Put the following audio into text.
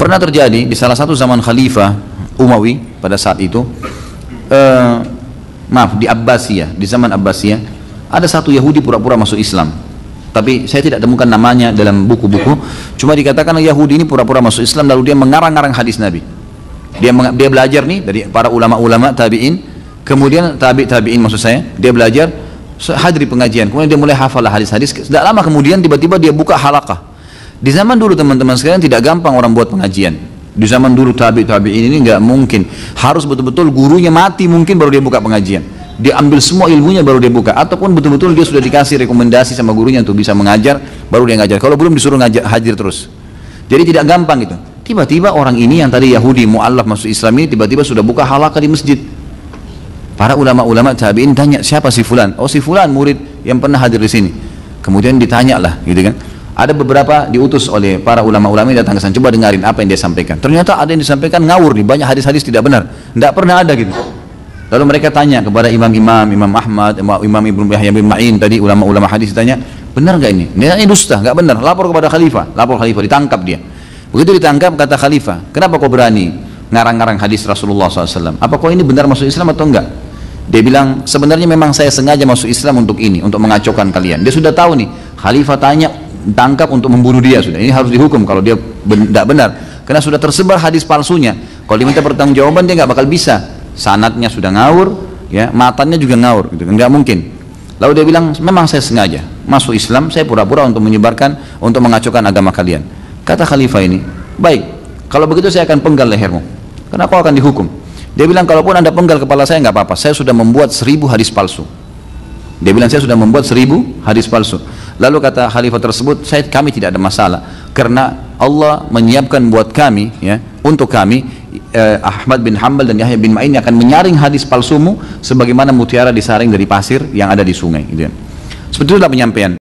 pernah terjadi di salah satu zaman Khalifah Umawi pada saat itu, di Abbasiyah, di zaman Abbasiyah, ada satu Yahudi pura-pura masuk Islam. Tapi saya tidak temukan namanya dalam buku-buku. Cuma dikatakan Yahudi ini pura-pura masuk Islam lalu dia mengarang-arang hadis Nabi. Dia belajar nih dari para ulama-ulama tabi'in, kemudian tabi'in maksud saya, dia belajar hadiri pengajian, kemudian dia mulai hafal hadis-hadis. Tidak lama kemudian tiba-tiba dia buka halaqah. Di zaman dulu teman-teman sekalian tidak gampang orang buat pengajian. Di zaman dulu tabi'in ini nggak mungkin, harus betul-betul gurunya mati mungkin baru dia buka pengajian. Dia ambil semua ilmunya baru dia buka, ataupun betul-betul dia sudah dikasih rekomendasi sama gurunya untuk bisa mengajar, baru dia ngajar. Kalau belum disuruh hadir terus. Jadi tidak gampang itu. Tiba-tiba orang ini yang tadi Yahudi mu'allaf masuk Islam ini tiba-tiba sudah buka halaqah di masjid. Para ulama-ulama tabi'in tanya, siapa si fulan? Oh si fulan murid yang pernah hadir di sini. Kemudian ditanya lah, gitu kan. Ada beberapa diutus oleh para ulama-ulama yang datang ke sana, coba dengarin apa yang dia sampaikan. Ternyata ada yang disampaikan ngawur nih, banyak hadis-hadis tidak benar, tidak pernah ada gitu. Lalu mereka tanya kepada imam-imam, Imam Ahmad, Imam Ibnu Yahya bin Ma'in tadi, ulama-ulama hadis ditanya, benar nggak ini? Ini dusta, nggak benar. Lapor kepada khalifah, ditangkap dia. Begitu ditangkap kata khalifah, kenapa kau berani ngarang-ngarang hadis Rasulullah SAW? Apa kau ini benar masuk Islam atau enggak? Dia bilang, sebenarnya memang saya sengaja masuk Islam untuk ini, untuk mengacaukan kalian. Dia sudah tahu nih, khalifah tanya, tangkap untuk membunuh dia sudah. Ini harus dihukum kalau dia tidak benar. Karena sudah tersebar hadis palsunya. Kalau diminta pertanggungjawaban dia nggak bakal bisa. Sanadnya sudah ngawur, ya, matanya juga ngawur, gitu. Nggak mungkin. Lalu dia bilang, memang saya sengaja masuk Islam, saya pura-pura untuk menyebarkan, untuk mengacaukan agama kalian. Kata khalifah ini, baik, kalau begitu saya akan penggal lehermu. Karena kau akan dihukum. Dia bilang, kalaupun anda penggal kepala saya nggak apa-apa. Saya sudah membuat 1000 hadis palsu. Dia bilang, saya sudah membuat 1000 hadis palsu. Lalu kata khalifah tersebut, kami tidak ada masalah karena Allah menyiapkan buat kami, ya, untuk kami Ahmad bin Hanbal dan Yahya bin Ma'in akan menyaring hadis palsumu sebagaimana mutiara disaring dari pasir yang ada di sungai, gitu. Seperti itulah penyampaian.